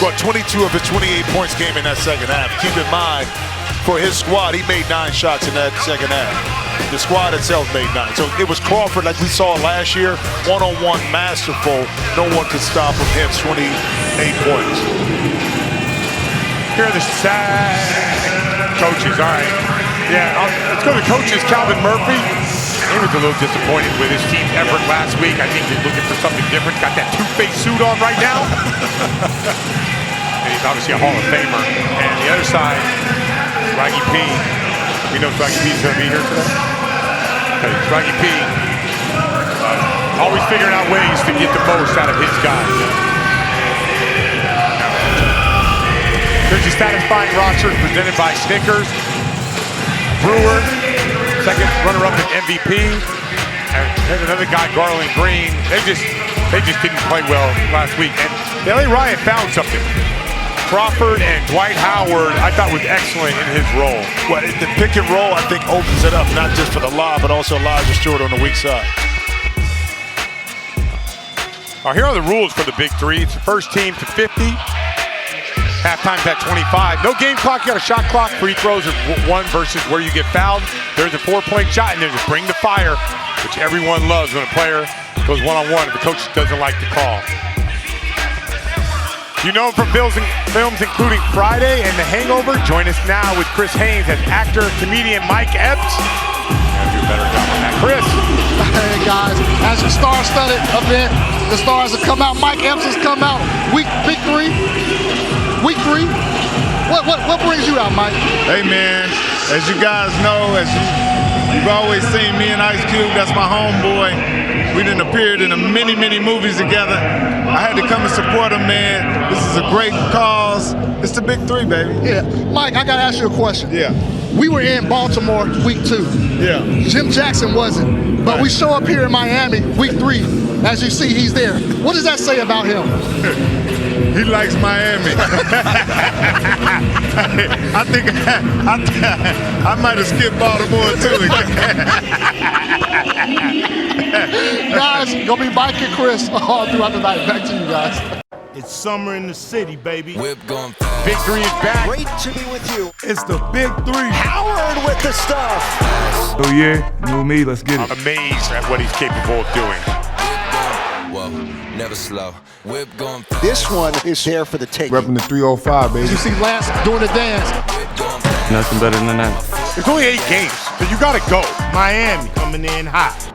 Well, 22 of his 28 points came in that second half. Keep in mind, for his squad, he made 9 shots in that second half. The squad itself made 9. So it was Crawford, like we saw last year, one-on-one masterful. No one could stop him. Hence 28 points. Here are the coaches. All right. Yeah, let's go to coaches. Calvin Murphy. He was a little disappointed with his team's effort last week. I think he's looking for something different. Got that two-face suit on right now. And he's obviously a Hall of Famer. And the other side, Swaggy P. We know Swaggy P's going to be here today. Okay, Swaggy P. Always figuring out ways to get the most out of his guys. There's a satisfying roster presented by Snickers. Brewer, second runner-up in MVP. And there's another guy, Garland Green. They just didn't play well last week. And the LA Riot found something. Crawford and Dwight Howard, I thought, was excellent in his role. Well, the pick and roll, I think, opens it up, not just for the lob, but also Elijah Stewart on the weak side. Here are the rules for the Big Three. It's the first team to 50. Halftime's at 25. No game clock, you got a shot clock. Free throws are 1 versus where you get fouled. There's a 4-point shot, and there's a bring the fire, which everyone loves when a player goes one-on-one if the coach doesn't like the call. You know him from films including Friday and The Hangover. Join us now with Chris Haynes as actor, comedian Mike Epps. Gotta do a better job on that. Chris. Hey guys, as a star-studded event, the stars have come out. Mike Epps has come out. Week 3. What brings you out, Mike? Hey man, as you guys know, you've always seen me and Ice Cube, that's my homeboy. We done appeared in many movies together. I had to come and support him, man. This is a great cause. It's the Big 3, baby. Yeah, Mike, I gotta ask you a question. Yeah. We were in Baltimore week 2. Yeah. Jim Jackson wasn't, but we show up here in Miami week 3. As you see, he's there. What does that say about him? He likes Miami. I think I might have skipped Baltimore too. Guys, gonna be Mike and Chris all throughout the night. Back to you guys. It's summer in the city, baby. Whip going fast. Big 3 is back. Great to be with you. It's the Big 3. Howard with the stuff. New year, new me, let's get it. I'm amazed at what he's capable of doing. Whoa, never slow. Whip going fast. This one is there for the taking. Repping the 305, baby. You see Lance doing the dance. Nothing better than that. There's only 8 games, so you gotta go. Miami coming in hot.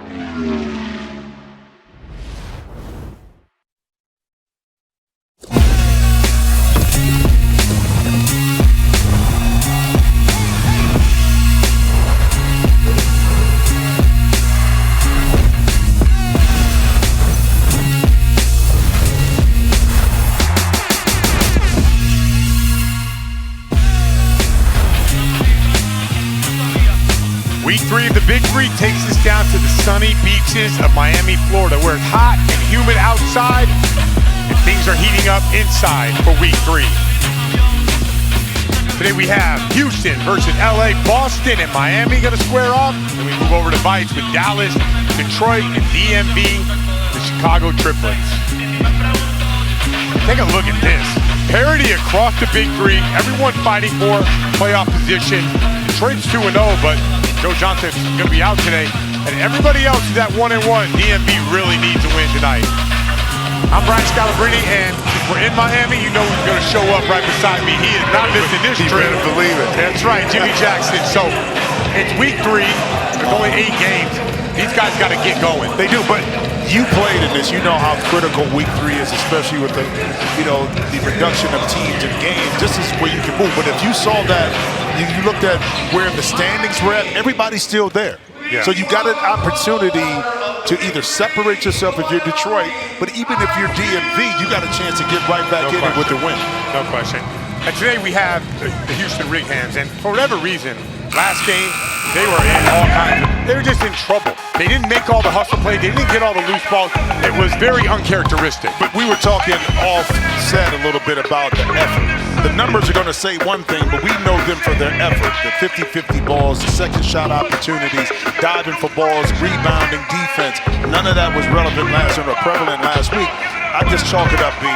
Week 3 of the Big 3 takes us down to the sunny beaches of Miami, Florida, where it's hot and humid outside, and things are heating up inside for Week 3. Today we have Houston versus LA, Boston and Miami gonna square off. Then we move over to Bites with Dallas, Detroit, and DMV, the Chicago triplets. Take a look at this. Parity across the Big 3, everyone fighting for playoff position. Detroit's 2-0, but Joe Johnson's going to be out today, and everybody else is at 1-1. DMV really needs to win tonight. I'm Brian Scalabrine, and if we're in Miami, you know who's going to show up right beside me. He is not missing this trip. You better believe it. That's right, Jimmy Jackson. So it's Week 3. There's only 8 games. These guys got to get going. They do, but you played in this. You know how critical Week 3 is, especially with the reduction of teams and games. This is where you can move. But if you saw that, you looked at where the standings were at, everybody's still there. Yeah. So you got an opportunity to either separate yourself if you're Detroit, but even if you're DMV, you got a chance to get right back in it with the win. No question. And today we have the Houston Righands, and for whatever reason, last game, they were in all kinds of, they were just in trouble. They didn't make all the hustle plays, they didn't get all the loose balls. It was very uncharacteristic. But we were talking offset a little bit about the effort. The numbers are going to say one thing, but we know them for their effort. The 50-50 balls, the second shot opportunities, diving for balls, rebounding, defense. None of that was relevant last or prevalent last week. I just chalk it up, B.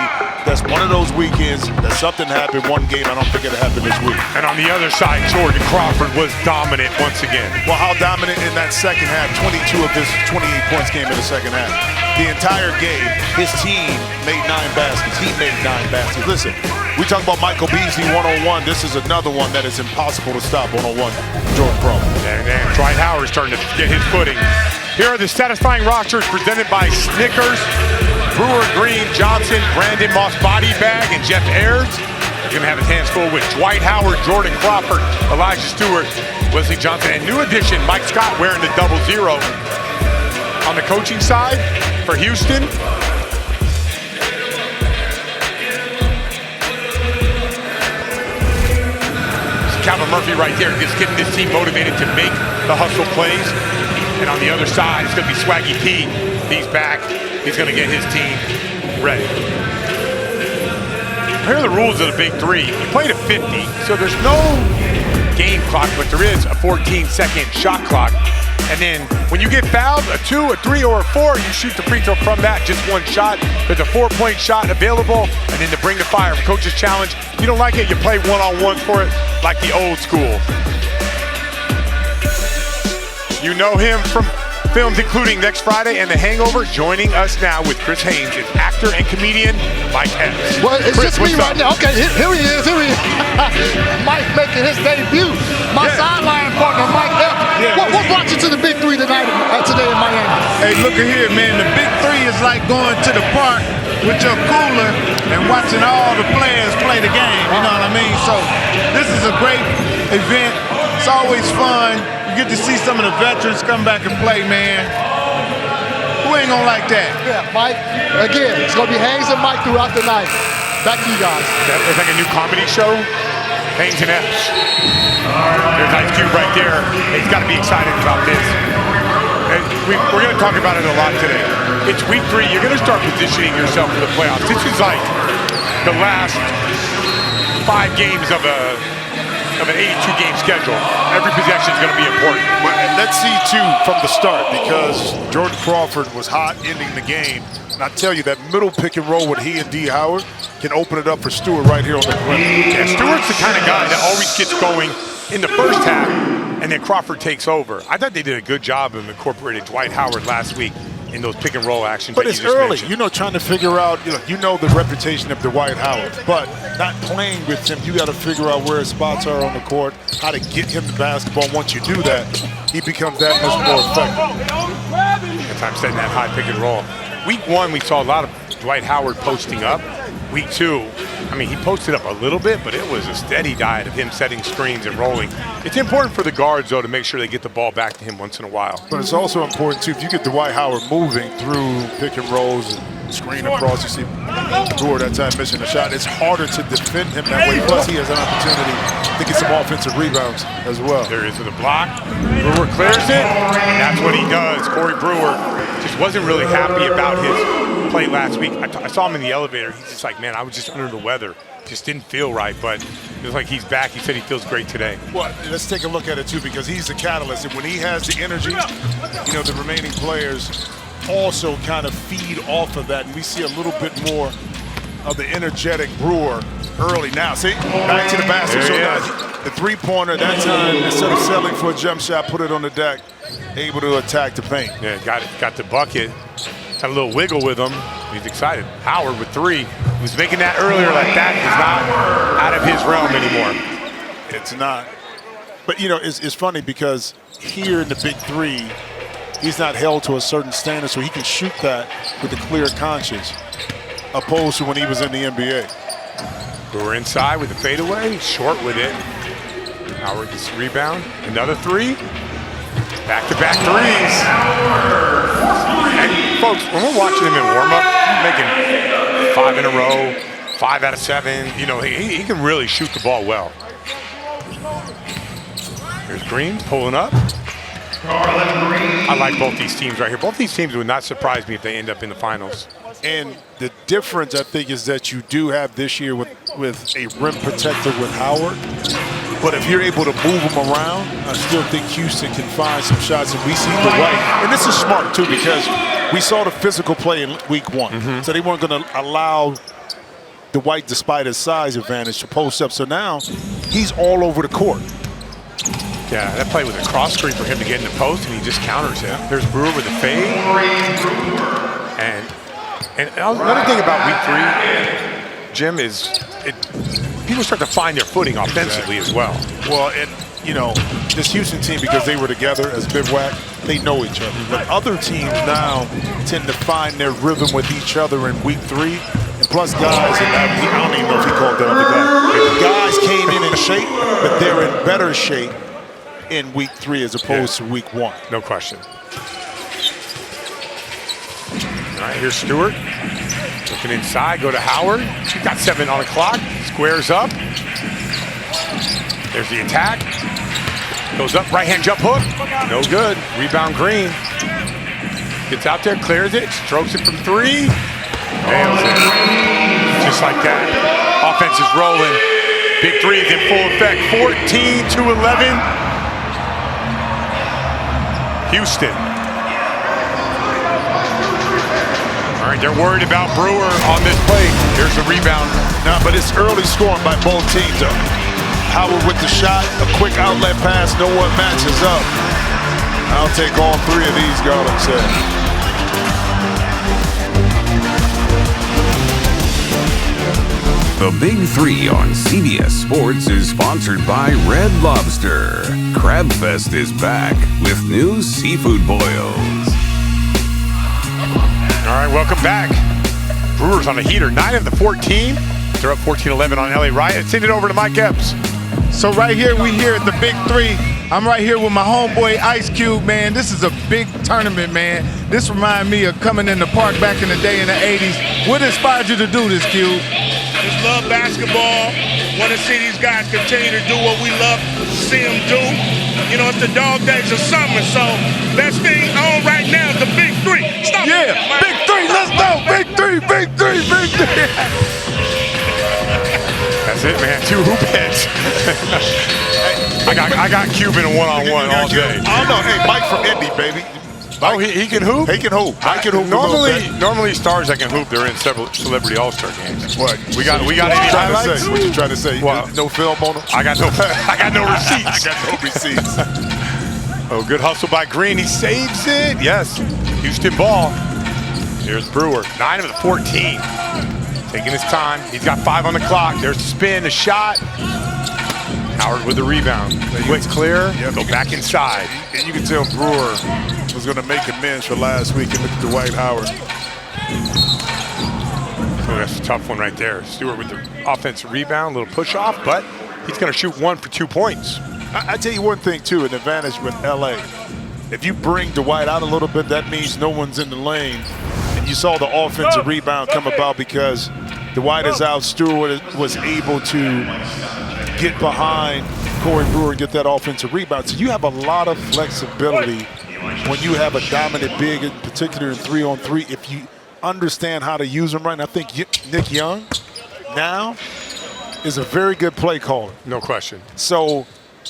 That's one of those weekends that something happened one game. I don't think it'll happen this week. And on the other side, Jordan Crawford was dominant once again. Well, how dominant in that second half? 22 of his 28 points came in the second half. The entire game, his team made 9 baskets. He made 9 baskets. Listen, we talk about Michael Beasley one-on-one. This is another one that is impossible to stop one-on-one. Jordan Crawford. And Dwight Howard starting to get his footing. Here are the satisfying rosters presented by Snickers. Brewer, Green, Johnson, Brandon Moss, Body Bag, and Jeff Ayers. He's going to have his hands full with Dwight Howard, Jordan Crawford, Elijah Stewart, Wesley Johnson, and new addition, Mike Scott wearing the 00. On the coaching side for Houston, Calvin Murphy right there, just getting this team motivated to make the hustle plays. And on the other side, it's going to be Swaggy P. He's back. He's going to get his team ready. Here are the rules of the Big Three. You play to 50, so there's no game clock, but there is a 14-second shot clock. And then when you get fouled, a 2, a 3, or a 4, you shoot the free throw from that, just one shot. There's a 4-point shot available, and then to bring the fire. Coach's challenge. If you don't like it, you play one-on-one for it, like the old school. You know him from films including Next Friday and The Hangover. Joining us now with Chris Haynes is actor and comedian Mike Epps. Well, it's Chris, just me right now. Okay, here he is. Mike making his debut. My sideline partner, Mike Epps. Yeah. What brought you to the Big 3 tonight, today in Miami? Hey, look at here, man. The Big 3 is like going to the park with your cooler and watching all the players play the game. You know what I mean? So this is a great event. It's always fun. You get to see some of the veterans come back and play, man. Who ain't gonna like that? Yeah, Mike. Again, it's gonna be Haynes and Mike throughout the night. Back to you guys. It's like a new comedy show. Haynes and Epps. There's Ice Cube right there. He's got to be excited about this. And we're going to talk about it a lot today. It's week 3. You're going to start positioning yourself for the playoffs. This is like the last 5 games of an 82-game schedule. Every possession is going to be important. And let's see, too, from the start, because Jordan Crawford was hot ending the game. And I tell you, that middle pick and roll with he and D. Howard can open it up for Stewart right here on the perimeter. Yeah, Stewart's the kind of guy that always gets going in the first half, and then Crawford takes over. I thought they did a good job of incorporating Dwight Howard last week in those pick and roll actions. But it's early, you know, trying to figure out, you know the reputation of Dwight Howard, but not playing with him, you got to figure out where his spots are on the court, how to get him the basketball. Once you do that, he becomes that much more effective. Good time setting that high pick and roll. Week 1, we saw a lot of Dwight Howard posting up. Week 2, I mean, he posted up a little bit, but it was a steady diet of him setting screens and rolling. It's important for the guards, though, to make sure they get the ball back to him once in a while. But it's also important, too, if you get Dwight Howard moving through pick and rolls and screen across, you see Brewer that time missing a shot, it's harder to defend him that way. Plus, he has an opportunity to get some offensive rebounds as well. There is the block. Brewer clears it, and that's what he does. Corey Brewer just wasn't really happy about his play last week. I saw him in the elevator. He's just like, man, I was just under the weather. Just didn't feel right, but it was like he's back. He said he feels great today. Well, let's take a look at it, too, because he's the catalyst. And when he has the energy, you know, the remaining players also kind of feed off of that. And we see a little bit more of the energetic Brewer early now. See, back to the basket. So now the three-pointer, that time, instead of settling for a jump shot, put it on the deck, able to attack the paint. Yeah, got the bucket. Had a little wiggle with him. He's excited. Howard with 3. He was making that earlier, like that is not out of his realm anymore. It's not. But, you know, it's funny because here in the Big 3, he's not held to a certain standard, so he can shoot that with a clear conscience, opposed to when he was in the NBA. Brewer inside with the fadeaway, short with it. Howard gets the rebound. Another 3. Back-to-back threes. And folks, when we're watching him in warm-up, making 5 in a row, 5 out of 7, you know, he can really shoot the ball well. Here's Green pulling up. I like both these teams right here. Both these teams would not surprise me if they end up in the finals. And the difference, I think, is that you do have this year with a rim protector with Howard. But if you're able to move him around, I still think Houston can find some shots. And we see Dwight. And this is smart, too, because We saw the physical play in week 1. So they weren't going to allow Dwight, despite his size advantage, to post up. So now he's all over the court. Yeah, that play was a cross screen for him to get in the post, and he just counters it. There's Brewer with the fade. And another thing about week 3, Jim, is people start to find their footing offensively as well. Well, and you know, this Houston team, because they were together as bivouac, they know each other. But other teams now tend to find their rhythm with each other in week 3. And plus guys, and I don't even know if he called that other guy. Guys came in shape, but they're in better shape in week 3 as opposed to week 1. No question. All right, here's Stewart. Looking inside, go to Howard. He's got 7 on the clock. Squares up. There's the attack. Goes up, right-hand jump hook. No good. Rebound Green. Gets out there, clears it, strokes it from 3. Nails it. Just like that. Offense is rolling. Big 3 is in full effect. 14-11. Houston. All right, they're worried about Brewer on this play. Here's the rebound. No, but it's early scoring by both teams, though. Howard with the shot, a quick outlet pass, no one matches up. I'll take all 3 of these, Garland said. The Big 3 on CBS Sports is sponsored by Red Lobster. Crab Fest is back with new seafood boils. All right, welcome back. Brewers on a heater, 9 of the 14. They're up 14-11 on LA Riot. Send it over to Mike Epps. So right here, we here at the Big 3. I'm right here with my homeboy Ice Cube, man. This is a big tournament, man. This reminds me of coming in the park back in the day in the 80s. What inspired you to do this, Cube? Just love basketball. Want to see these guys continue to do what we love to see them do. You know, it's the dog days of summer, so best thing on right now is the Big 3. Stop. Yeah, Big 3, let's go. Big 3, Big 3, Big 3. That's it, man. 2 hoop heads. I got Cuban a one-on-one all day. Oh no, hey, Mike from Indy, baby. Oh, he can hoop? He can hoop. I can hoop. Normally stars that can hoop, they're in several celebrity all-star games. What? We got any highlights? What you trying to say? Well, no film on them? I got no receipts. I got no receipts. Oh, good hustle by Green. He saves it. Yes. Houston ball. Here's Brewer. 9 of the 14. Taking his time. He's got 5 on the clock. There's the spin, the shot. Howard with the rebound. Quick clear. Yep. Go back inside. And you can tell Brewer was going to make amends for last week and look at Dwight Howard. Oh, that's a tough one right there. Stewart with the offensive rebound, little push off, but he's going to shoot 1 for 2 points. I tell you one thing, too, an advantage with LA. If you bring Dwight out a little bit, that means no one's in the lane. And you saw the offensive rebound come about because Dwight is out. Stewart was able to get behind Corey Brewer and get that offensive rebound. So you have a lot of flexibility when you have a dominant big, in particular in 3-on-3, if you understand how to use them right. And I think Nick Young now is a very good play caller. No question. So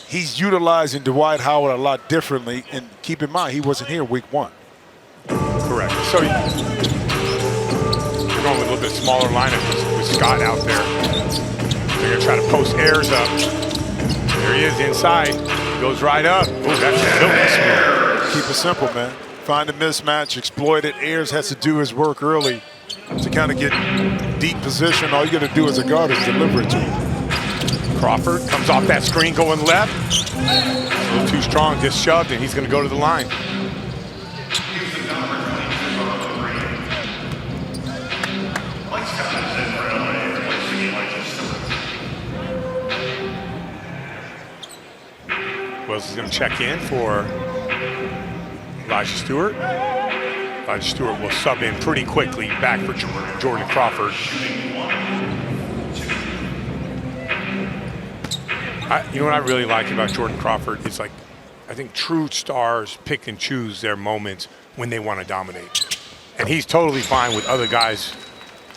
he's utilizing Dwight Howard a lot differently. And keep in mind, he wasn't here week 1. Correct. So you're going with a little bit smaller lineup with Scott out there. They're going to try to post Ayers up. There he is inside. Goes right up. Ooh, that's silky. Keep it simple, man. Find a mismatch, exploit it. Ayers has to do his work early to kind of get deep position. All you got to do as a guard is deliver it to him. Crawford comes off that screen going left. A little too strong, just shoved, and he's going to go to the line. Wells is going to check in for Elijah Stewart. Elijah Stewart will sub in pretty quickly back for Jordan Crawford. You know what I really like about Jordan Crawford is, like, I think true stars pick and choose their moments when they want to dominate. And he's totally fine with other guys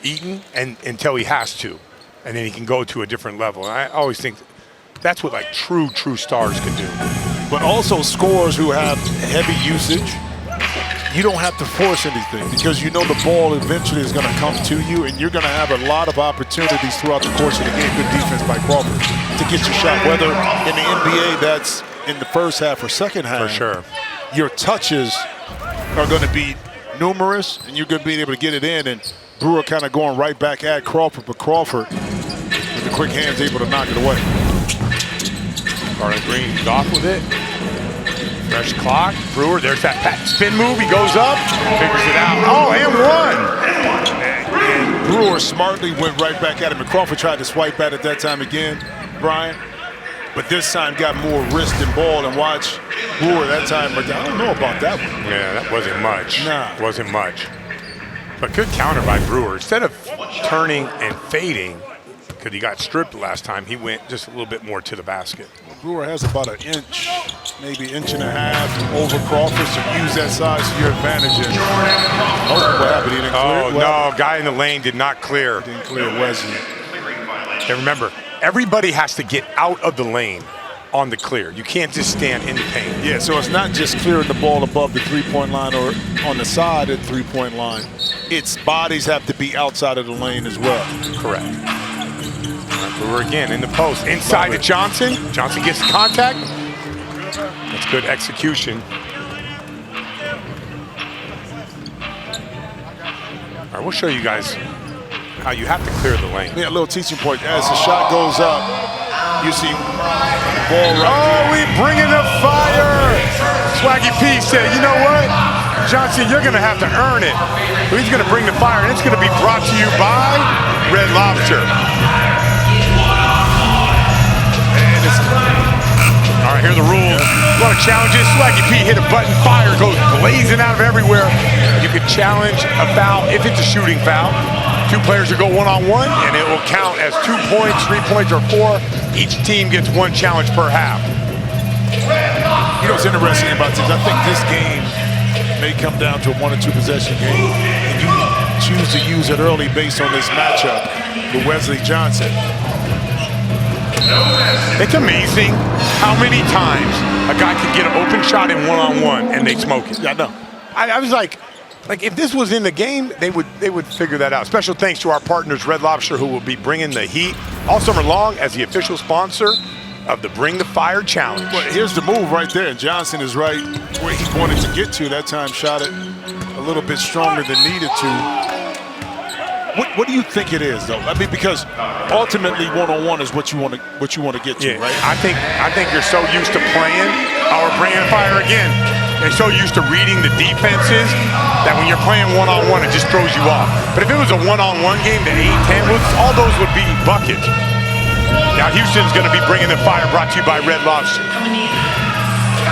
eating until he has to. And then he can go to a different level. And I always think that's what, like, true stars can do. But also scorers who have heavy usage, you don't have to force anything because you know the ball eventually is going to come to you, and you're going to have a lot of opportunities throughout the course of the game. Good defense by Crawford to get your shot, whether in the NBA that's in the first half or second half. For sure. Your touches are going to be numerous, and you're going to be able to get it in, and Brewer kind of going right back at Crawford, but Crawford with the quick hands able to knock it away. Garland Green's off with it. Fresh clock. Brewer, there's that spin move. He goes up, figures it out. Oh, and one. And Brewer smartly went right back at him, and Crawford tried to swipe at it that time again, Brian. But this time got more wrist and ball, and watch Brewer that time. But I don't know about that one. Yeah, that wasn't much. Nah. Wasn't much. But good counter by Brewer. Instead of turning and fading, because he got stripped last time, he went just a little bit more to the basket. Brewer has about an inch, maybe inch and a half over Crawford, so use that size to your advantage. And what happened? He didn't clear. Oh, no, guy in the lane did not clear. He didn't clear Wesley. And remember, everybody has to get out of the lane on the clear. You can't just stand in the paint. Yeah, so it's not just clearing the ball above the three-point line or on the side of the three-point line. Its bodies have to be outside of the lane as well. Correct. Brewer again in the post. Inside to Johnson. Johnson gets the contact. That's good execution. All right, we'll show you guys how you have to clear the lane. Yeah, a little teaching point. As the shot goes up, you see the ball right. Oh, we bringing the fire. Swaggy P said, you know what? Johnson, you're going to have to earn it. He's going to bring the fire, and it's going to be brought to you by Red Lobster. All right, here are the rules. You want to challenge it? Swaggy P hit a button, fire goes blazing out of everywhere. You can challenge a foul if it's a shooting foul. Two players will go one-on-one, and it will count as 2 points, 3 points, or 4. Each team gets one challenge per half. You know what's interesting about this? I think this game may come down to a 1 or 2 possession game, and you choose to use it early based on this matchup with Wesley Johnson. It's amazing how many times a guy can get an open shot in one-on-one and they smoke it. Yeah, I know. I was like if this was in the game, they would figure that out. Special thanks to our partners, Red Lobster, who will be bringing the heat all summer long as the official sponsor of the Bring the Fire Challenge. Well, here's the move right there, and Johnson is right where he wanted to get to. That time shot it a little bit stronger than needed to. What do you think it is, though? I mean, because ultimately one-on-one is what you want to get to, right? I think you're so used to playing our Bring the Fire again. They're so used to reading the defenses that when you're playing one-on-one, it just throws you off. But if it was a one-on-one game, the 8-10, all those would be buckets. Now Houston's going to be bringing the fire, brought to you by Red Lobster.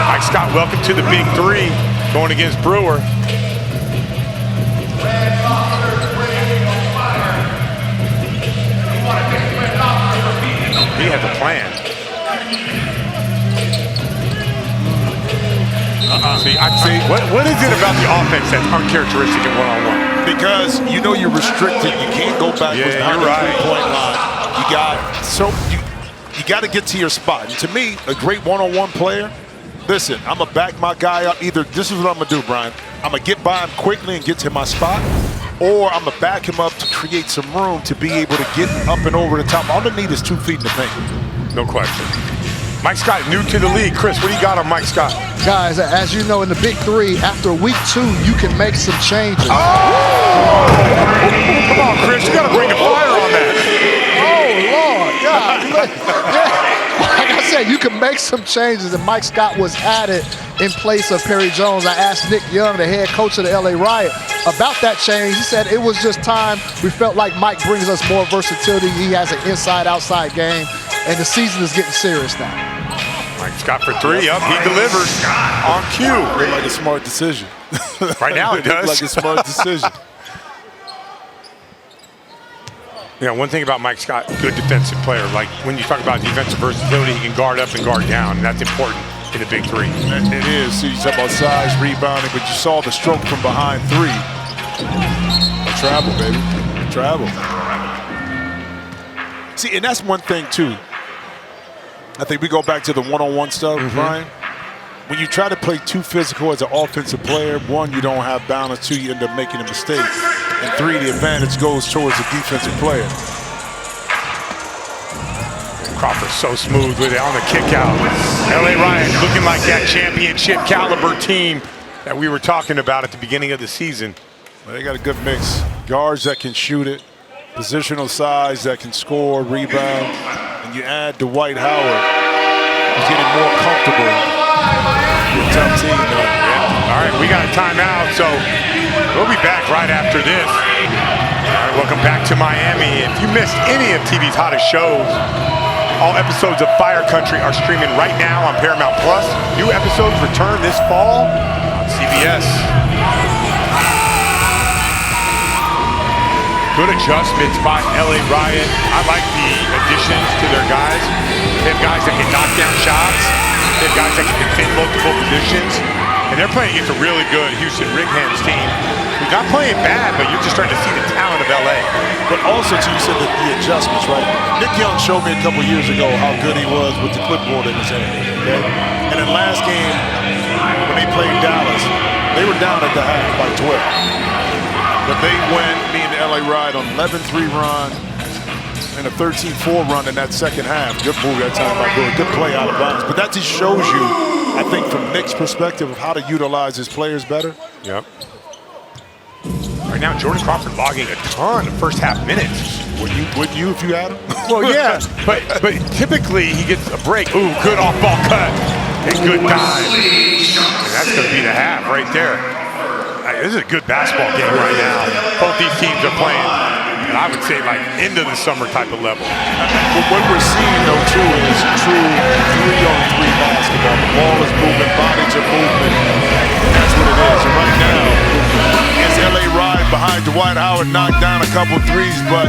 Mike Scott, welcome to the Big 3, going against Brewer. He has a plan. See, what is it about the offense that's uncharacteristic in one-on-one? Because you know you're restricted. You can't go backwards behind the three-point line. You got to get to your spot. And to me, a great one-on-one player, listen, I'm going to back my guy up. Either this is what I'm going to do, Brian. I'm going to get by him quickly and get to my spot, or I'm going to back him up to create some room to be able to get up and over the top. All I need is 2 feet in the paint. No question. Mike Scott, new to the league. Chris, what do you got on Mike Scott? Guys, as you know, in the Big 3, after week 2, you can make some changes. Oh! Come on, Chris, you got to bring the fire on that. Oh, Lord, God. Like I said, you can make some changes, and Mike Scott was added in place of Perry Jones. I asked Nick Young, the head coach of the LA Riot, about that change. He said it was just time. We felt like Mike brings us more versatility. He has an inside-outside game, and the season is getting serious now. Mike Scott for 3, up, he delivers on cue. Looked like a smart decision. Right now it does. Like a smart decision. You know, one thing about Mike Scott, good defensive player. Like when you talk about defensive versatility, he can guard up and guard down, and that's important in the Big 3. It is. So you talk about size, rebounding, but you saw the stroke from behind 3. Travel, baby. Travel. See, and that's one thing, too. I think we go back to the one-on-one stuff, Brian. when you try to play too physical as an offensive player, one, you don't have balance. Two, you end up making a mistake. And three, the advantage goes towards the defensive player. Crawford's so smooth with it on the kick out. LA Riot looking like that championship caliber team that we were talking about at the beginning of the season. Well, they got a good mix. Guards that can shoot it, positional size that can score, rebound, and you add Dwight Howard, who's getting more comfortable. Tough team, though. Yeah. All right, we got a timeout, so we'll be back right after this. All right, welcome back to Miami. If you missed any of TV's hottest shows, all episodes of Fire Country are streaming right now on Paramount+. New episodes return this fall on CBS. Good adjustments by LA Riot. I like the additions to their guys. They have guys that can knock down shots. They have guys that can defend multiple positions. And they're playing against a really good Houston Righands team. Who's not playing bad, but you're just starting to see the talent of LA. But also, too, you said that the adjustments, right? Nick Young showed me a couple years ago how good he was with the clipboard in his hand. Okay? And in the last game, when they played Dallas, they were down at the half by 12. But they went, me and the LA Riot, on 11-3 run and a 13-4 run in that second half. Good move that time by Brewer. Good play out of bounds. But that just shows you, I think, from Nick's perspective of how to utilize his players better. Yep. Right now, Jordan Crawford logging a ton of first half minutes. Would you if you had him? Well, yeah, but typically he gets a break. Ooh, good off-ball cut. And good dive. And that's going to be the half right there. This is a good basketball game right now. Both these teams are playing, and I would say, like, into the summer type of level. But what we're seeing, though, too, is true 3-on-3 basketball. The ball is moving, bodies are moving, and that's what it is. And right now, it's LA Riot behind Dwight Howard, knocked down a couple threes, but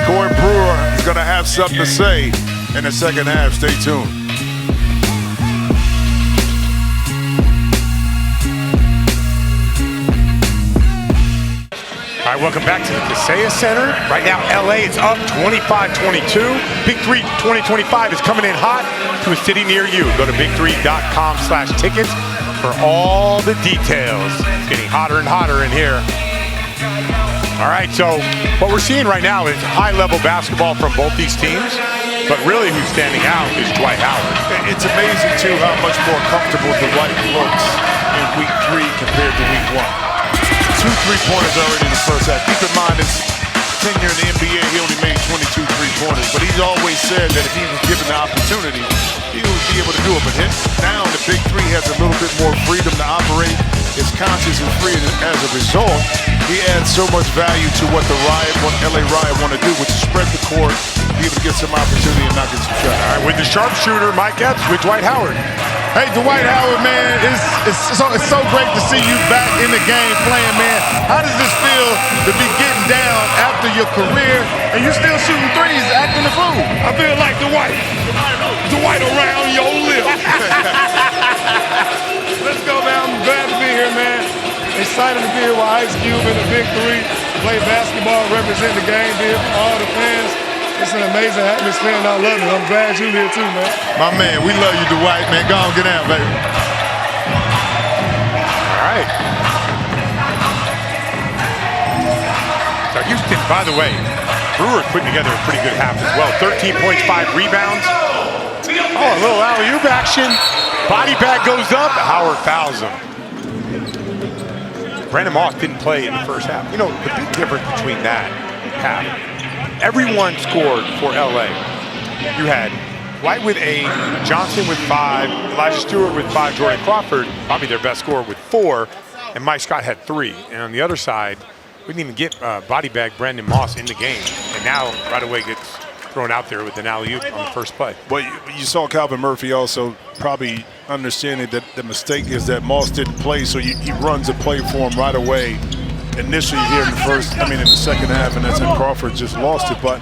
Brewer is going to have something to say in the second half. Stay tuned. All right, welcome back to the Kaseya Center. Right now, LA is up 25-22. BIG3 2025 is coming in hot to a city near you. Go to big3.com/tickets for all the details. It's getting hotter and hotter in here. All right, so what we're seeing right now is high-level basketball from both these teams, but really who's standing out is Dwight Howard. It's amazing, too, how much more comfortable Dwight looks in week 3 compared to week 1. 2 3-pointers already in the first half. Keep in mind, his tenure in the NBA, he only made 22 3-pointers, but he's always said that if he was given the opportunity, he would be able to do it. But now the BIG3 has a little bit more freedom to operate. His conscience is free, and as a result, he adds so much value to what the LA Riot want to do, which is spread the court, be able to get some opportunity and not get some shots. All right, with the sharpshooter, Mike Epps with Dwight Howard. Hey, Dwight Howard, man, it's so great to see you back in the game playing, man. How does this feel to be getting down after your career and you still shooting threes, acting the fool? I feel like Dwight around your lip. Let's go, man. I'm glad to be here, man. Excited to be here with Ice Cube and the BIG3. Play basketball, represent the game, be here for all the fans. It's an amazing atmosphere, and I love it. I'm glad you're here, too, man. My man, we love you, Dwight, man. Go on, get out, baby. All right. So Houston, by the way, Brewer putting together a pretty good half as well. 13 points, 5 rebounds. Oh, a little alley-oop action. Body bag goes up. Howard fouls him. Brandon Moss didn't play in the first half. You know, the big difference between that half, everyone scored for LA. You had White with 8, Johnson with 5, Elijah Stewart with 5, Jordan Crawford, probably their best scorer with 4, and Mike Scott had 3. And on the other side, we didn't even get body bag Brandon Moss in the game. And now, right away, gets thrown out there with an alley-oop on the first play. Well, you saw Calvin Murphy also probably understanding that the mistake is that Moss didn't play, so he runs a play for him right away. Initially here in the second half, and that's when Crawford just lost it. But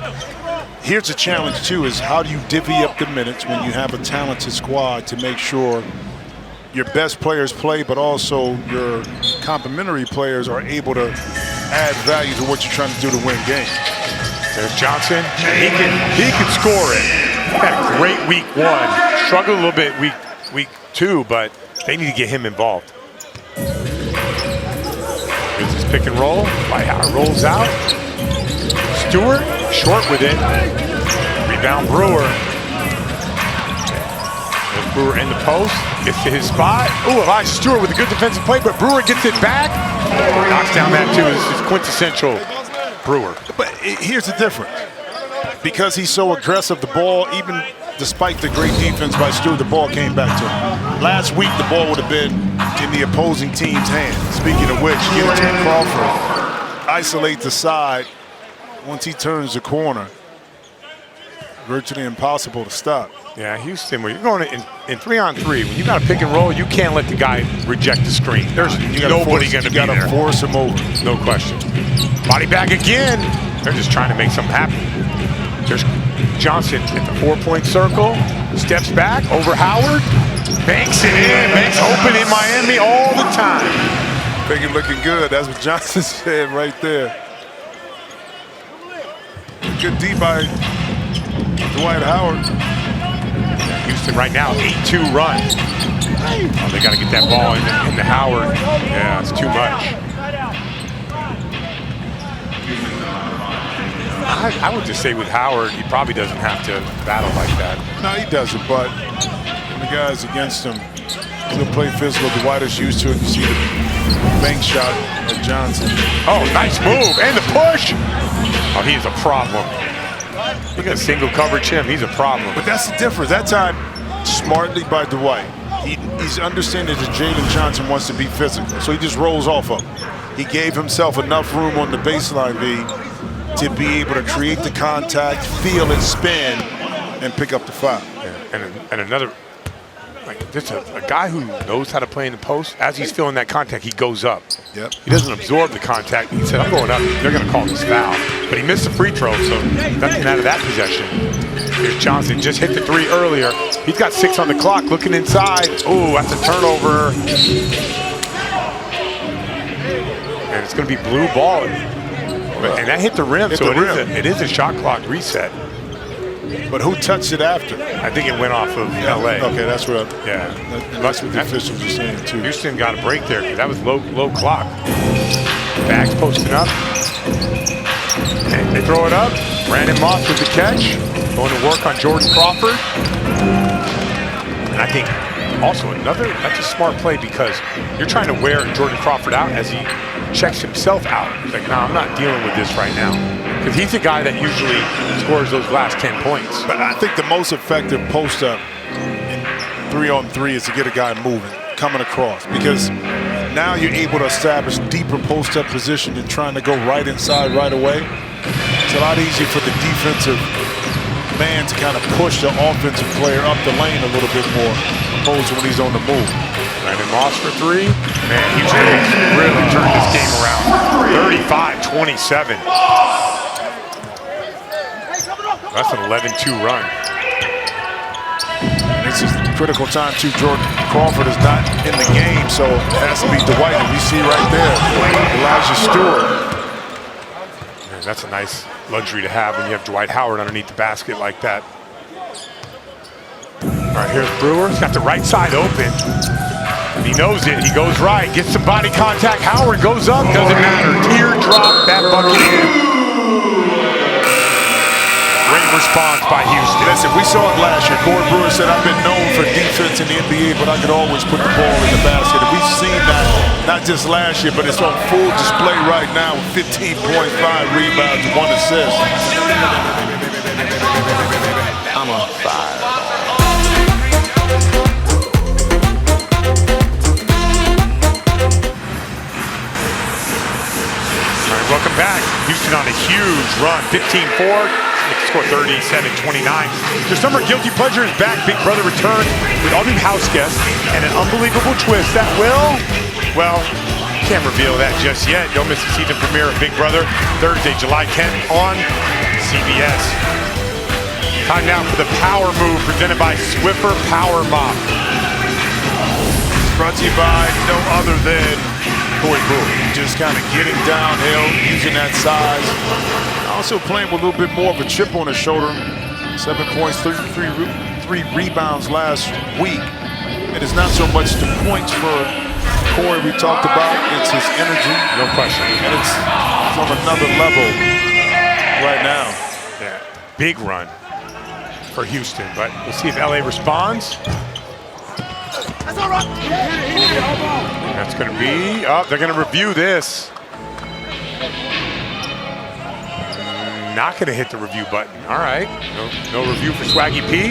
here's the challenge too: is how do you divvy up the minutes when you have a talented squad to make sure your best players play, but also your complementary players are able to add value to what you're trying to do to win games. There's Johnson. He can score it. He had a great week 1. Struggled a little bit week 2, but They need to get him involved. Here's his pick and roll. Dwight Howard rolls out. Stewart, short with it. Rebound Brewer. There's Brewer in the post. Gets to his spot. Ooh, Elijah Stewart with a good defensive play, but Brewer gets it back. Knocks down that too. This is quintessential Brewer. But here's the difference. Because he's so aggressive, the ball, even despite the great defense by Stewart, the ball came back to him. Last week, the ball would have been in the opposing team's hands. Speaking of which, get it to Crawford. Isolate the side. Once he turns the corner, virtually impossible to stop. Yeah, Houston, when you're going in 3-on-3, when you got a pick and roll, you can't let the guy reject the screen. There's nobody going to be there. You got to force him over. No question. Body back again. They're just trying to make something happen. There's Johnson at the 4-point circle. Steps back over Howard. Banks it in. Banks open in Miami all the time. Big looking good. That's what Johnson said right there. Good D by Dwight Howard. Houston right now, 8-2 run. Oh, they got to get that ball into Howard. Yeah, it's too much. I would just say with Howard, he probably doesn't have to battle like that. No, he doesn't, but the guys against him, he'll play physical. Dwight is used to it. You see the bank shot at Johnson. Oh, nice move, and the push. Oh, he is a problem. Look at single coverage him, he's a problem. But that's the difference. That time, smartly by Dwight. He's understanding that Jalen Johnson wants to be physical, so he just rolls off of him. He gave himself enough room on the baseline, B, to be able to create the contact, feel it, spin, and pick up the foul. Yeah. And another, like just a guy who knows how to play in the post, as he's feeling that contact, he goes up. Yep. He doesn't absorb the contact. He said, I'm going up. They're going to call this foul. But he missed the free throw, so nothing out of that possession. Here's Johnson, just hit the 3 earlier. He's got 6 on the clock, looking inside. Ooh, that's a turnover. And it's going to be blue ball. And that hit the rim, so it is a shot clock reset. But who touched it after? I think it went off of LA. Okay, that's what that's what the officials are saying too. Houston got a break there because that was low clock. Bags posting up. And they throw it up. Brandon Moss with the catch. Going to work on Jordan Crawford. And I think also that's a smart play because you're trying to wear Jordan Crawford out as he checks himself out. He's like, no, I'm not dealing with this right now. Because he's the guy that usually scores those last 10 points. But I think the most effective post-up in 3-on-3 is to get a guy moving, coming across. Because now you're able to establish deeper post-up position than trying to go right inside right away. It's a lot easier for the defensive man to kind of push the offensive player up the lane a little bit more, opposed to when he's on the move. Brandon Moss for 3. Man, Houston really turned this game around. 35-27. That's an 11-2 run. This is critical time too. Jordan Crawford is not in the game, so it has to be Dwight. And we see right there, Elijah Stewart. Man, that's a nice luxury to have when you have Dwight Howard underneath the basket like that. All right, here's Brewer. He's got the right side open. He knows it. He goes right, gets some body contact. Howard goes up, doesn't matter. Teardrop that bucket in. Great response by Houston. Listen, we saw it last year. Corey Brewer said, I've been known for defense in the NBA, but I could always put the ball in the basket. And we've seen that not just last year, but it's on full display right now with 15 points, 5 rebounds, 1 assist. I'm on fire. Welcome back. Houston on a huge run, 15-4. They score 37-29. Their summer guilty pleasure is back. Big Brother returns with all new house guests and an unbelievable twist that will, well, can't reveal that just yet. Don't miss the season premiere of Big Brother, Thursday, July 10th on CBS. Time now for the power move presented by Swiffer Power Mop. Brought to you by no other than Corey Brewer. Just kind of getting downhill, using that size. Also playing with a little bit more of a chip on his shoulder. 7 points, 3 rebounds last week. And it's not so much the points for Corey we talked about, it's his energy. No question. And it's on another level right now. Yeah, big run for Houston, but we'll see if LA responds. That's going to be, they're going to review this. Not going to hit the review button. All right, no review for Swaggy P.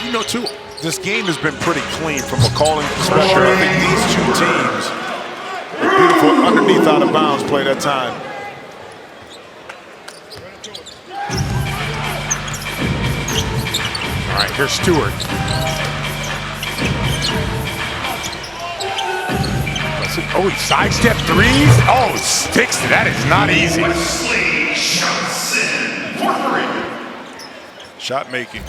You know, too, this game has been pretty clean from a calling perspective. I think these two teams, a beautiful underneath out of bounds play that time. All right, here's Stewart. Oh, he sidestep threes. Oh, sticks. That is not easy. Shot making.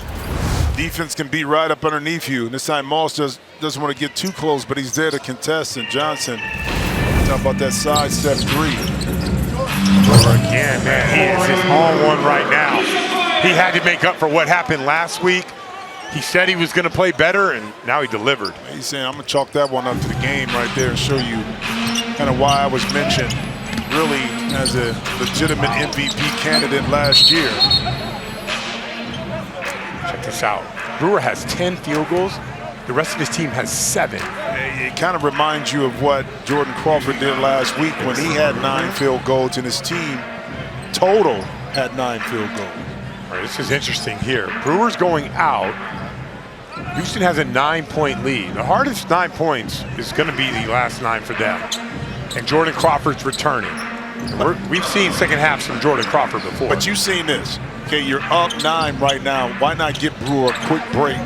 Defense can be right up underneath you. And this time Moss doesn't want to get too close, but he's there to contest. And Johnson, talk about that sidestep three. Again, man, he is his on one right now. He had to make up for what happened last week. He said he was going to play better, and now he delivered. He's saying, I'm going to chalk that one up to the game right there and show you kind of why I was mentioned really as a legitimate MVP candidate last year. Check this out. Brewer has 10 field goals. The rest of his team has 7. It kind of reminds you of what Jordan Crawford did last week when he had 9 field goals and his team total had 9 field goals. All right, this is interesting here. Brewer's going out. Houston has a 9-point lead. The hardest 9 points is going to be the last 9 for them. And Jordan Crawford's returning. We've seen second halves from Jordan Crawford before. But you've seen this. Okay, you're up 9 right now. Why not give Brewer a quick break,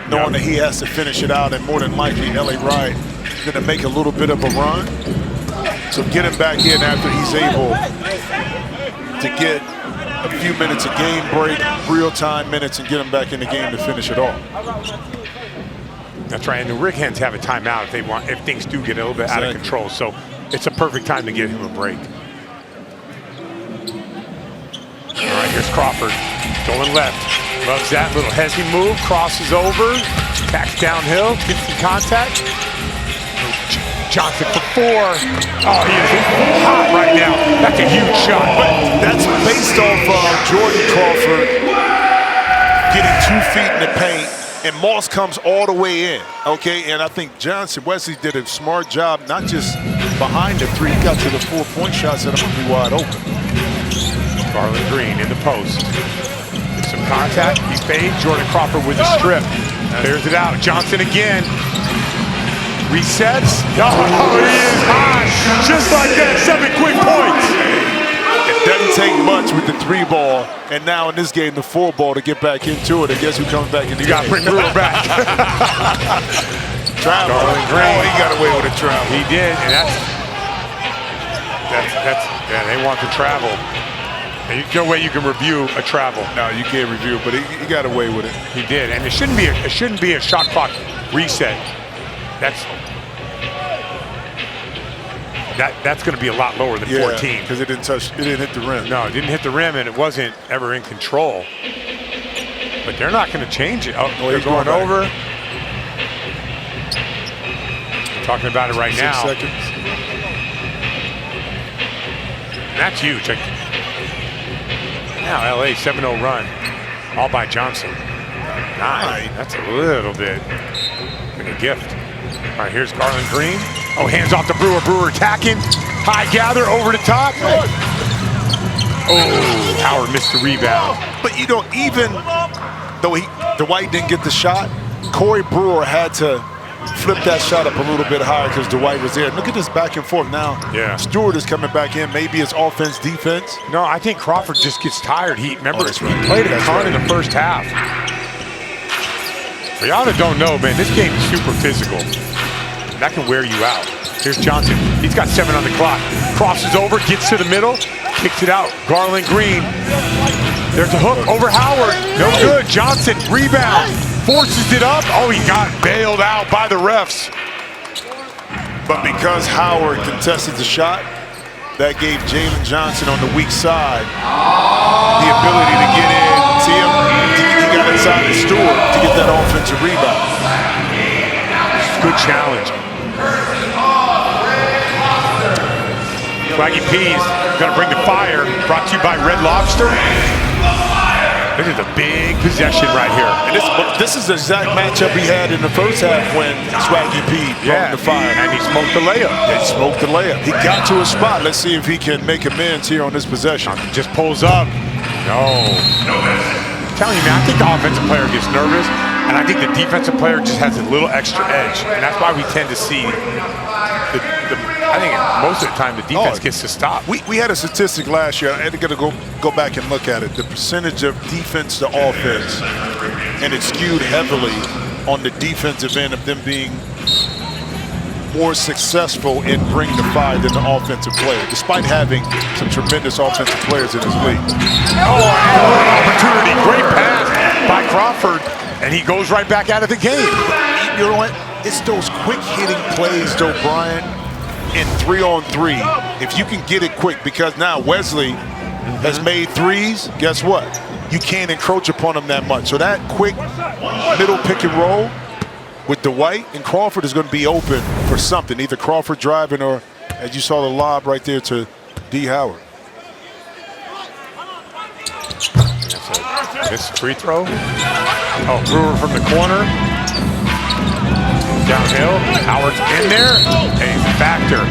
knowing that he has to finish it out, and more than likely LA Riot is going to make a little bit of a run. So get him back in after he's able to get a few minutes of game break, real-time minutes, and get him back in the game to finish it off. That's right, and the Righands have a timeout if things do get a little bit out of control. So it's a perfect time to give him a break. All right, here's Crawford going left. Loves that little hezzy move, crosses over, backs downhill, gets some contact. Johnson for 4. Oh, he is hot right now. That's a huge shot. But that's based off Jordan Crawford getting 2 feet in the paint, and Moss comes all the way in, okay? And I think Wesley did a smart job, not just behind the 3, he got to the 4-point shot, set him to be wide open. Garland Green in the post. Gets some contact, he fades. Jordan Crawford with the strip. Clears it out. Johnson again. Resets. Oh, he is hot. Just like that, 7 quick points. It doesn't take much with the 3 ball, and now in this game, the 4 ball to get back into it. And guess who comes back in the game? You got to bring Brewer back. Travel. Oh, he got away with a travel. He did, and that's yeah, they want to travel. And no way you can review a travel. No, you can't review it, but he got away with it. He did, and it shouldn't be a shot clock reset. That's going to be a lot lower than 14. Because it didn't hit the rim. No, it didn't hit the rim, and it wasn't ever in control. But they're not going to change it. Oh, they're going over. Talking about it right now. 6 seconds. That's huge. Now LA 7-0 run, all by Johnson. 9. That's a little bit like a gift. All right, here's Garland Green. Oh, hands off to Brewer. Brewer attacking. High gather over the top. Oh, Howard missed the rebound. But you know, even though Dwight didn't get the shot, Corey Brewer had to flip that shot up a little bit higher because Dwight was there. Look at this back and forth now. Yeah. Stewart is coming back in. Maybe it's offense, defense. No, I think Crawford just gets tired. He played a ton in the first half. For y'all that don't know, man, this game is super physical. That can wear you out. Here's Johnson. He's got 7 on the clock. Crosses over, gets to the middle, kicks it out. Garland Green. There's a hook over Howard. No good. Johnson, rebound. Forces it up. Oh, he got bailed out by the refs. But because Howard contested the shot, that gave Jalen Johnson on the weak side the ability to get in. See him? He got inside the Stewart to get that offensive rebound. Good challenge. Swaggy P's gonna bring the fire. Brought to you by Red Lobster. This is a big possession right here. And this is the exact matchup he had in the first half when Swaggy P brought the fire. And he smoked the layup. He smoked the layup. He got to a spot. Let's see if he can make amends here on this possession. Just pulls up. No. I'm telling you, man, I think the offensive player gets nervous, and I think the defensive player just has a little extra edge. And that's why we tend to see I think most of the time the defense gets to stop. We had a statistic last year. I'm going to go back and look at it. The percentage of defense to offense, and it skewed heavily on the defensive end of them being more successful in bringing the fire than the offensive player, despite having some tremendous offensive players in this league. Oh, opportunity. Great pass by Crawford, and he goes right back out of the game. You know what? It's those quick hitting plays, though, Brian, in 3-on-3. If you can get it quick, because now Wesley has made threes, guess what? You can't encroach upon him that much. So that quick middle pick and roll with Dwight and Crawford is going to be open for something, either Crawford driving or, as you saw, the lob right there to D. Howard. That's a missed free throw. Oh, Brewer from the corner. Downhill. Howard's in there. And he's a factor.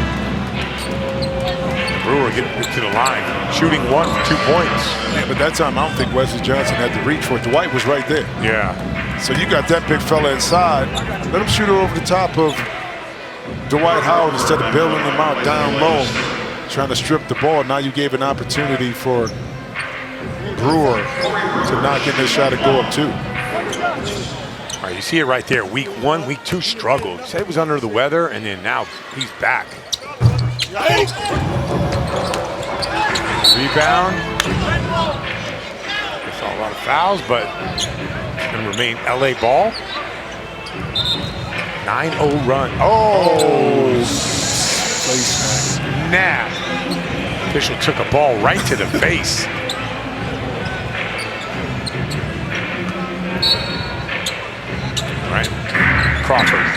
Brewer getting to the line. Shooting 1 for 2 points. Yeah, but that time I don't think Wesley Johnson had to reach for it. Dwight was right there. Yeah. So you got that big fella inside. Let him shoot it over the top of Dwight Howard instead of bailing him out down low, trying to strip the ball. Now you gave an opportunity for Brewer to knock in this shot and go up 2. All right, you see it right there. Week 1, week 2 struggled. He said he was under the weather, and then now he's back. Rebound. We saw a lot of fouls, but it's going to remain LA ball. 9-0 run. Oh, snap. Official took a ball right to the face. All right, Crawford.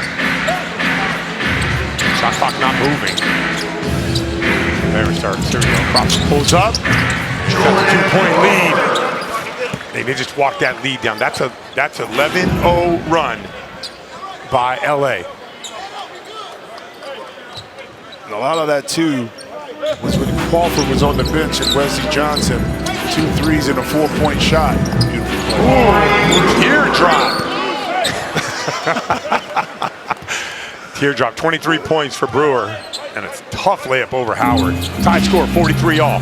Shot clock not moving. There we start. Here we go. Crawford pulls up. Got a 2-point lead. They just walked that lead down. That's 11-0 run by LA. And a lot of that too was when Crawford was on the bench and Wesley Johnson, 2 threes and a 4-point shot. Ooh, teardrop. Teardrop, 23 points for Brewer, and a tough layup over Howard. Tie score, 43-all.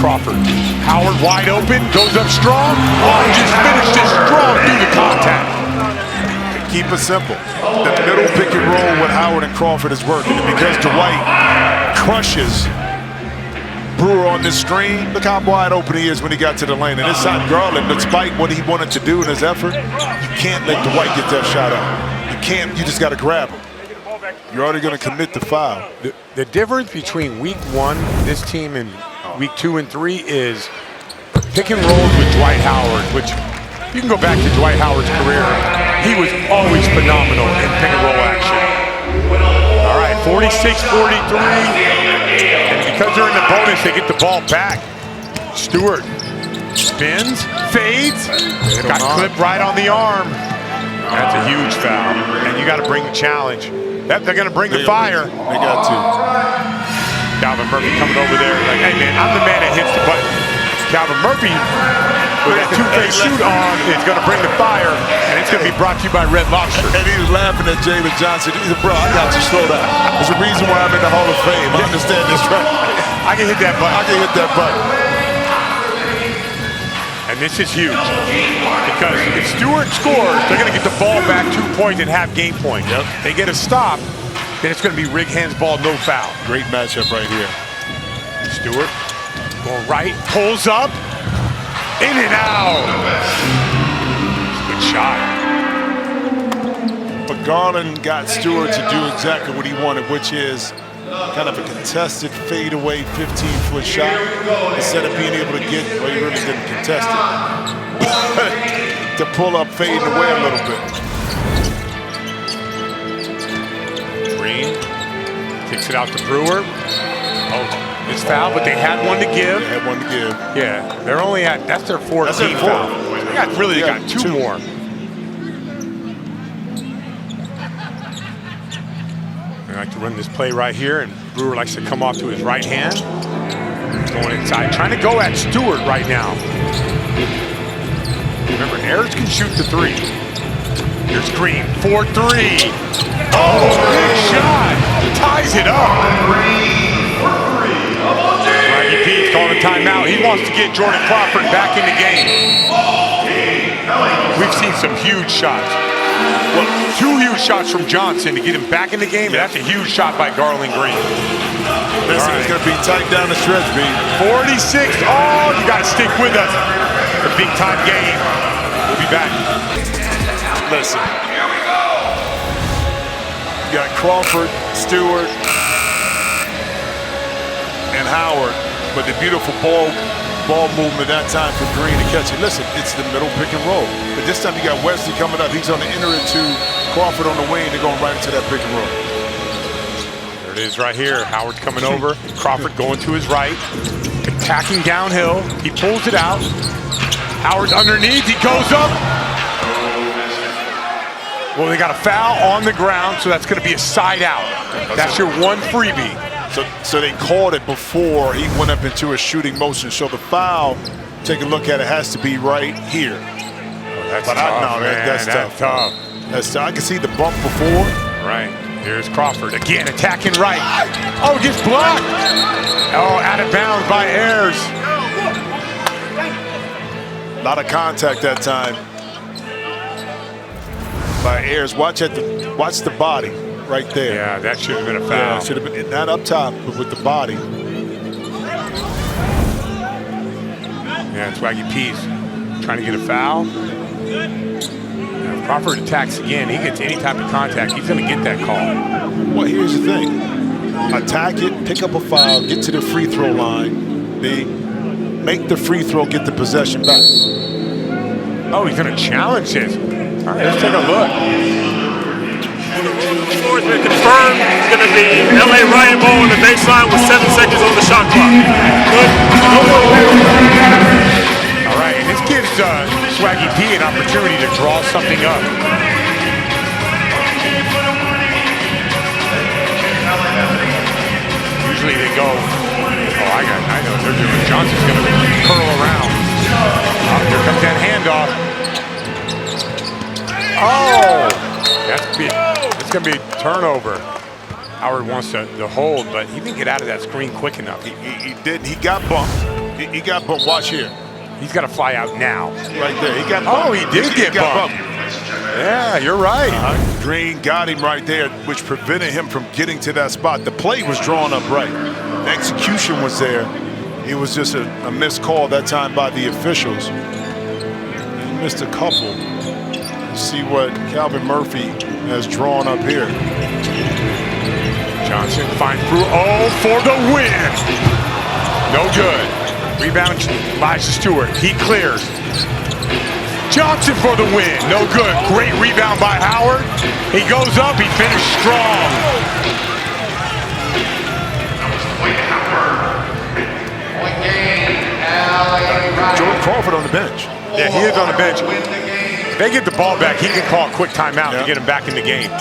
Crawford. Howard wide open, goes up strong. Oh, he just finished it strong through the contact. Keep it simple. The middle pick and roll with Howard and Crawford is working. And because Dwight crushes Brewer on this screen, look how wide open he is when he got to the lane. And inside Garland, despite what he wanted to do in his effort, you can't let Dwight get that shot up. You can't, you just got to grab him. You're already going to commit the foul. The difference between week 1, this team, and week 2 and 3 is pick and rolls with Dwight Howard, which you can go back to Dwight Howard's career. He was always phenomenal in pick and roll action. All right, 46-43. And because they're in the bonus, they get the ball back. Stewart spins, fades, got clipped right on the arm. That's a huge foul. And you got to bring the challenge. They're going to bring the fire. They got to. Calvin Murphy coming over there like, hey man, I'm the man that hits the button. Calvin Murphy with that 2-face suit on is going to bring the fire, and it's going to be brought to you by Red Lobster. And he was laughing at Jalen Johnson. He said, bro, I got you, slow down. There's a reason why I'm in the Hall of Fame. I understand this, right? I can hit that button. I can hit that button. And this is huge, because if Stewart scores, they're going to get the ball back 2 points and have game point. Yep. They get a stop, then it's going to be Righands ball, no foul. Great matchup right here. Stewart going right, pulls up, in and out. Good shot. But Garland got Stewart to do exactly what he wanted, which is kind of a contested fadeaway 15-foot shot. Instead of being able to get, well, he really didn't contest it, to pull up, fading away a little bit. Kicks it out to Brewer. Oh, it's foul, but they had one to give. They had one to give. Yeah, they're only at, that's their 14th foul. They got two more. They like to run this play right here, and Brewer likes to come off to his right hand. Going inside, trying to go at Stewart right now. Remember, Ayers can shoot the three. Here's Green, 4-3. Oh, big shot. Ties it up. Mikey P's calling a timeout. He wants to get Jordan Crawford back in the game. We've seen some huge shots. Well, 2 huge shots from Johnson to get him back in the game, and that's a huge shot by Garland Green. Listen, it's going to be tight down the stretch, B. 46. Oh, you got to stick with us. The big time game. We'll be back. Listen. You got Crawford, Stewart, and Howard, but the beautiful ball movement that time for Green to catch it. Listen, it's the middle pick and roll. But this time you got Wesley coming up. He's on the enter it to Crawford on the wing. They're going right into that pick and roll. There it is right here. Howard coming over. Crawford going to his right. Attacking downhill. He pulls it out. Howard's underneath. He goes up. Well, they got a foul on the ground, so that's going to be a side out. That's your one freebie. So they called it before he went up into a shooting motion. So the foul, take a look at it, has to be right here. Oh, that's tough, man. That's tough. That's tough. I can see the bump before. Right. Here's Crawford again, attacking right. Oh, gets blocked. Oh, out of bounds by Ayers. A lot of contact that time by Ayers. Watch the body. Right there. Yeah, that should have been a foul. Yeah, should have been not up top, but with the body. Yeah, Swaggy P's trying to get a foul. Now, if Crawford attacks again, he gets any type of contact, he's going to get that call. Well, here's the thing: attack it, pick up a foul, get to the free throw line. Make the free throw, get the possession back. Oh, he's going to challenge this. All right, let's take a look. Score has been confirmed. It's going to be LA Riot ball on the baseline with 7 seconds on the shot clock. Good. All right, and this gives Swaggy P an opportunity to draw something up. Usually they go, oh, I know what they're doing. Johnson's going to curl around. Oh, here comes that handoff. Oh, that's big. It's going to be a turnover. Howard wants to hold, but he didn't get out of that screen quick enough. He didn't. He got bumped. He got bumped. Watch here. He's got to fly out now. Right there. He got bumped. Oh, he did get bumped. Yeah, you're right. Green got him right there, which prevented him from getting to that spot. The play was drawn up right. The execution was there. It was just a missed call that time by the officials. He missed a couple. See what Calvin Murphy has drawn up here. Johnson finds Brewer. Oh, for the win. No good. Rebound, Elijah Stewart. He clears. Johnson for the win. No good. Great rebound by Howard. He goes up. He finished strong. Jordan Crawford on the bench. Yeah, he is on the bench. If they get the ball back, he can call a quick timeout to get him back in the game.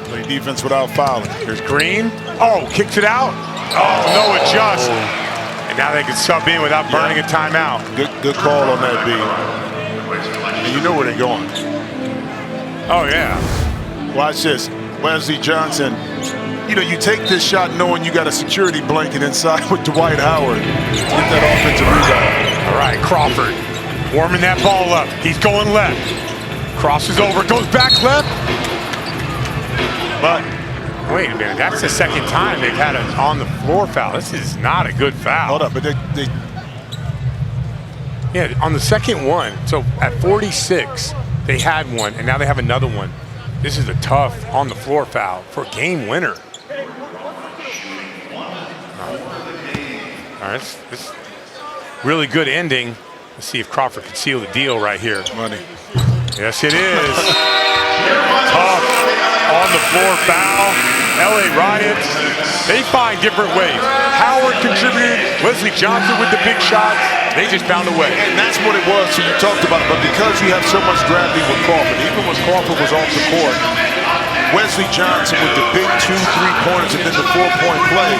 Play defense without fouling. Here's Green. Oh, kicks it out. Oh, no adjust. And now they can sub in without burning a timeout. Good call on that, B. And you know where they're going. Oh, yeah. Watch this. Wesley Johnson. You know, you take this shot knowing you got a security blanket inside with Dwight Howard. Get that offensive rebound. All right, Crawford warming that ball up. He's going left. Crosses over, goes back left. But wait a minute, that's the second time they've had an on the floor foul. This is not a good foul. Hold up, but they yeah, on the second one. So at 46, they had one, and now they have another one. This is a tough on the floor foul for a game winner. All right, this really good ending. Let's see if Crawford can seal the deal right here. Money. Yes, it is. Tough on the floor foul. LA Riot, they find different ways. Howard contributed, Wesley Johnson with the big shots. They just found a way. And that's what it was, so you talked about it, but because you have so much gravity with Crawford, even when Crawford was off the court, Wesley Johnson with the big 2 3-pointers and then the 4-point play,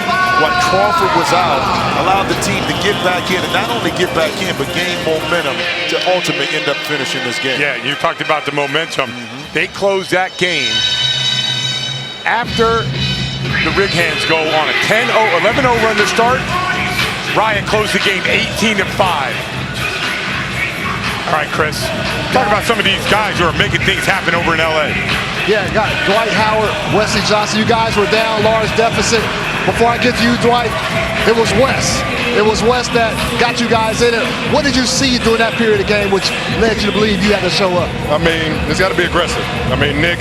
while Crawford was out, allowed the team to get back in, and not only get back in, but gain momentum to ultimately end up finishing this game. Yeah, you talked about the momentum. They closed that game after the Righands go on a 11-0 run to start. Riot closed the game 18-5. All right, Chris, talk about some of these guys who are making things happen over in LA. Yeah, got Dwight Howard, Wesley Johnson. You guys were down large deficit. Before I get to you, Dwight, it was Wes. It was Wes that got you guys in it. What did you see during that period of game which led you to believe you had to show up? I mean, it's got to be aggressive. I mean, Nick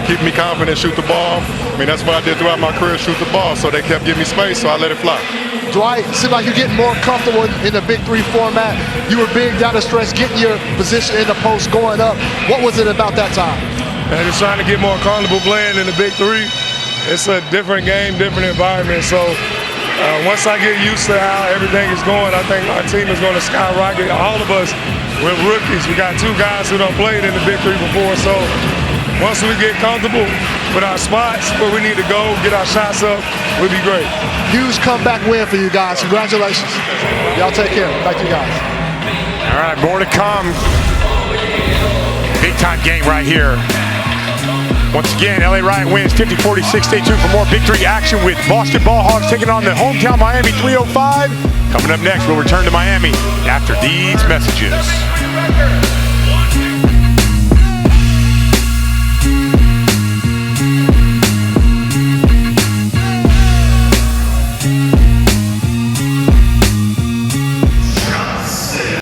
keeping me confident, shoot the ball. I mean, that's what I did throughout my career, shoot the ball. So they kept giving me space, so I let it fly. Dwight, it seemed like you're getting more comfortable in the Big 3 format. You were big down the stretch, getting your position in the post, going up. What was it about that time? And just trying to get more comfortable playing in the Big 3. It's a different game, different environment. So once I get used to how everything is going, I think our team is going to skyrocket. All of us, we're rookies. We got 2 guys who don't play in the Big 3 before. So once we get comfortable with our spots where we need to go, get our shots up, we'll be great. Huge comeback win for you guys. Congratulations. Y'all take care. Thank you guys. All right, more to come. Big time game right here. Once again, LA Riot wins 50-46. Stay tuned for more Big 3 action with Boston Ballhawks taking on the hometown Miami 305. Coming up next, we'll return to Miami after these messages.